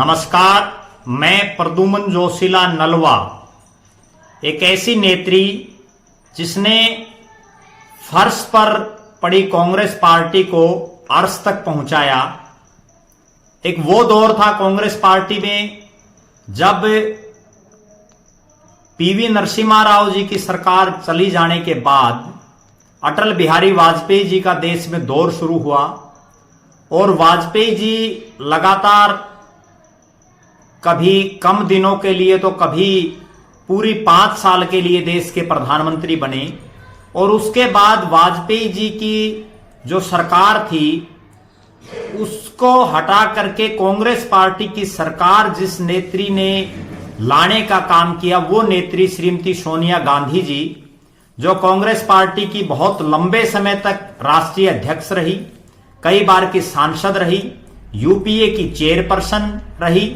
नमस्कार, मैं प्रद्युमन जोशीला नलवा, एक ऐसी नेत्री जिसने फर्श पर पड़ी कांग्रेस पार्टी को अर्श तक पहुंचाया। एक वो दौर था कांग्रेस पार्टी में जब पीवी नरसिम्हा राव जी की सरकार चली जाने के बाद अटल बिहारी वाजपेयी जी का देश में दौर शुरू हुआ और वाजपेयी जी लगातार कभी कम दिनों के लिए तो कभी पूरी 5 साल के लिए देश के प्रधानमंत्री बने। और उसके बाद वाजपेयी जी की जो सरकार थी उसको हटा करके कांग्रेस पार्टी की सरकार जिस नेत्री ने लाने का काम किया वो नेत्री श्रीमती सोनिया गांधी जी, जो कांग्रेस पार्टी की बहुत लंबे समय तक राष्ट्रीय अध्यक्ष रही, कई बार की सांसद रही, यूपीए की चेयरपर्सन रही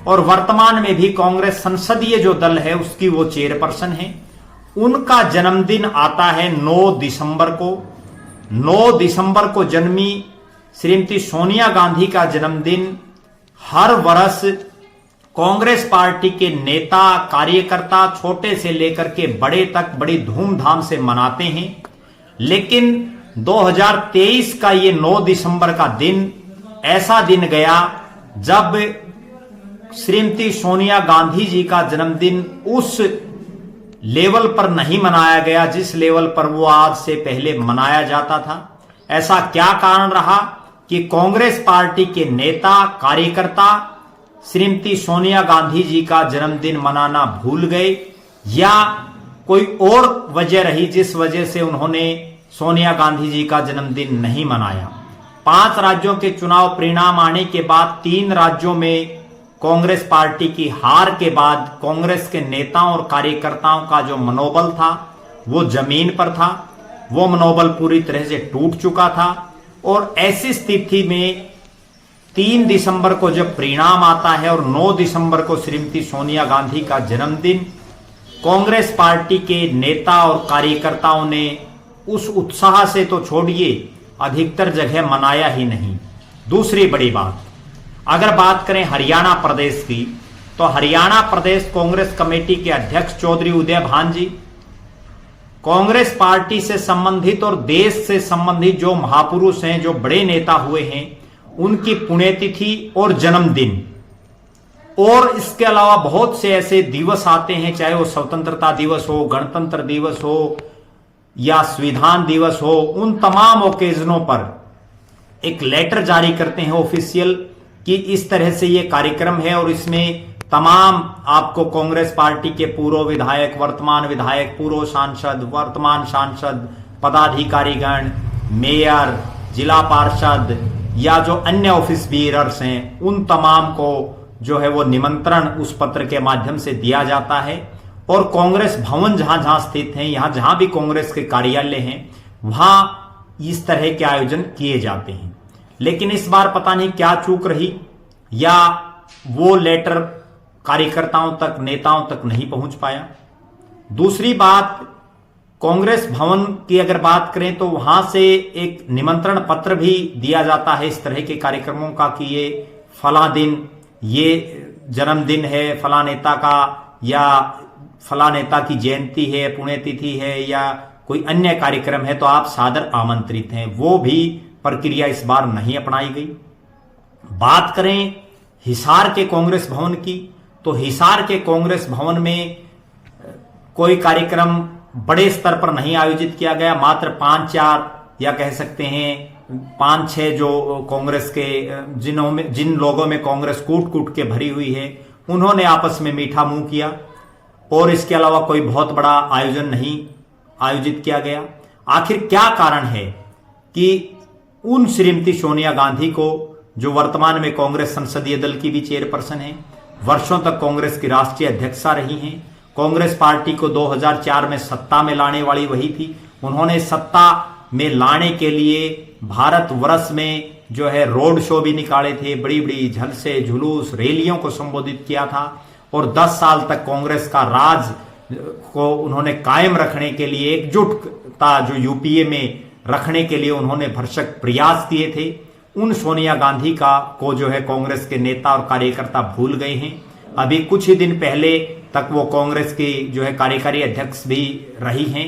और वर्तमान में भी कांग्रेस संसदीय जो दल है उसकी वो चेयरपर्सन है। उनका जन्मदिन आता है 9 दिसंबर को। 9 दिसंबर को जन्मी श्रीमती सोनिया गांधी का जन्मदिन हर वर्ष कांग्रेस पार्टी के नेता कार्यकर्ता छोटे से लेकर के बड़े तक बड़ी धूमधाम से मनाते हैं। लेकिन 2023 का ये 9 दिसंबर का दिन ऐसा दिन गया जब श्रीमती सोनिया गांधी जी का जन्मदिन उस लेवल पर नहीं मनाया गया जिस लेवल पर वो आज से पहले मनाया जाता था। ऐसा क्या कारण रहा कि कांग्रेस पार्टी के नेता कार्यकर्ता श्रीमती सोनिया गांधी जी का जन्मदिन मनाना भूल गए या कोई और वजह रही जिस वजह से उन्होंने सोनिया गांधी जी का जन्मदिन नहीं मनाया। 5 राज्यों के चुनाव परिणाम आने के बाद 3 राज्यों में कांग्रेस पार्टी की हार के बाद कांग्रेस के नेताओं और कार्यकर्ताओं का जो मनोबल था वो जमीन पर था, वो मनोबल पूरी तरह से टूट चुका था। और ऐसी स्थिति में 3 दिसंबर को जब परिणाम आता है और 9 दिसंबर को श्रीमती सोनिया गांधी का जन्मदिन, कांग्रेस पार्टी के नेता और कार्यकर्ताओं ने उस उत्साह से तो छोड़िए अधिकतर जगह मनाया ही नहीं। दूसरी बड़ी बात, अगर बात करें हरियाणा प्रदेश की, तो हरियाणा प्रदेश कांग्रेस कमेटी के अध्यक्ष चौधरी उदय भान जी कांग्रेस पार्टी से संबंधित और देश से संबंधित जो महापुरुष हैं, जो बड़े नेता हुए हैं, उनकी पुण्यतिथि और जन्मदिन और इसके अलावा बहुत से ऐसे दिवस आते हैं, चाहे वो स्वतंत्रता दिवस हो, गणतंत्र दिवस हो या संविधान दिवस हो, उन तमाम ओकेजनों पर एक लेटर जारी करते हैं ऑफिशियल कि इस तरह से ये कार्यक्रम है और इसमें तमाम आपको कांग्रेस पार्टी के पूर्व विधायक, वर्तमान विधायक, पूर्व सांसद, वर्तमान सांसद, पदाधिकारीगण, मेयर, जिला पार्षद या जो अन्य ऑफिस बीयरर्स हैं उन तमाम को जो है वो निमंत्रण उस पत्र के माध्यम से दिया जाता है। और कांग्रेस भवन जहां जहां स्थित हैं, यहां जहां भी कांग्रेस के कार्यालय हैं, वहां इस तरह के आयोजन किए जाते हैं। लेकिन इस बार पता नहीं क्या चूक रही या वो लेटर कार्यकर्ताओं तक, नेताओं तक नहीं पहुंच पाया। दूसरी बात, कांग्रेस भवन की अगर बात करें तो वहां से एक निमंत्रण पत्र भी दिया जाता है इस तरह के कार्यक्रमों का कि ये फला दिन, ये जन्मदिन है फला नेता का या फला नेता की जयंती है, पुण्यतिथि है या कोई अन्य कार्यक्रम है तो आप सादर आमंत्रित हैं। वो भी प्रक्रिया इस बार नहीं अपनाई गई। बात करें हिसार के कांग्रेस भवन की, तो हिसार के कांग्रेस भवन में कोई कार्यक्रम बड़े स्तर पर नहीं आयोजित किया गया। मात्र 5-4 या कह सकते हैं 5-6 जो कांग्रेस के जिन लोगों में कांग्रेस कूट कूट के भरी हुई है उन्होंने आपस में मीठा मुंह किया और इसके अलावा कोई बहुत बड़ा आयोजन नहीं आयोजित किया गया। आखिर क्या कारण है कि उन श्रीमती सोनिया गांधी को, जो वर्तमान में कांग्रेस संसदीय दल की भी चेयरपर्सन है, वर्षों तक कांग्रेस की राष्ट्रीय अध्यक्षा रही हैं, कांग्रेस पार्टी को 2004 में सत्ता में लाने वाली वही थी, उन्होंने सत्ता में लाने के लिए भारतवर्ष में जो है रोड शो भी निकाले थे, बड़ी बड़ी झलसे, जुलूस, रैलियों को संबोधित किया था और 10 साल तक कांग्रेस का राज को उन्होंने कायम रखने के लिए, एकजुटता जो यूपीए में रखने के लिए उन्होंने भरसक प्रयास किए थे। उन सोनिया गांधी को जो है कांग्रेस के नेता और कार्यकर्ता भूल गए हैं। अभी कुछ ही दिन पहले तक वो कांग्रेस की जो है कार्यकारी अध्यक्ष भी रही हैं।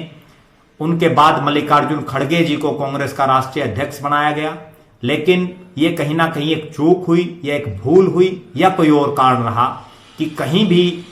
उनके बाद मल्लिकार्जुन खड़गे जी को कांग्रेस का राष्ट्रीय अध्यक्ष बनाया गया, लेकिन ये कहीं ना कहीं एक चूक हुई या एक भूल हुई या कोई और कारण रहा कि कहीं भी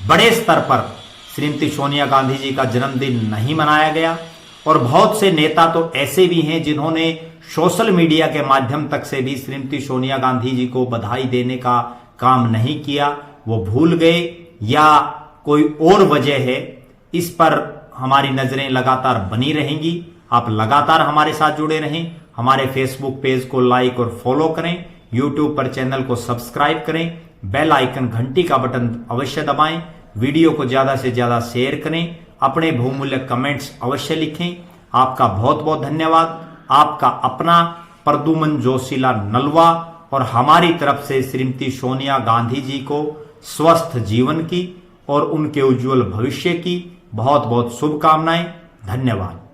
बड़े स्तर पर श्रीमती सोनिया गांधी जी का जन्मदिन नहीं मनाया गया। और बहुत से नेता तो ऐसे भी हैं जिन्होंने सोशल मीडिया के माध्यम तक से भी श्रीमती सोनिया गांधी जी को बधाई देने का काम नहीं किया, वो भूल गए या कोई और वजह है। इस पर हमारी नजरें लगातार बनी रहेंगी। आप लगातार हमारे साथ जुड़े रहें। हमारे फेसबुक पेज को लाइक और फॉलो करें, यूट्यूब पर चैनल को सब्सक्राइब करें, बेल आइकन घंटी का बटन अवश्य दबाएं, वीडियो को ज्यादा से ज्यादा शेयर करें, अपने बहुमूल्य कमेंट्स अवश्य लिखें। आपका बहुत बहुत धन्यवाद। आपका अपना प्रद्युमन जोशीला नलवा और हमारी तरफ से श्रीमती सोनिया गांधी जी को स्वस्थ जीवन की और उनके उज्जवल भविष्य की बहुत बहुत शुभकामनाएं। धन्यवाद।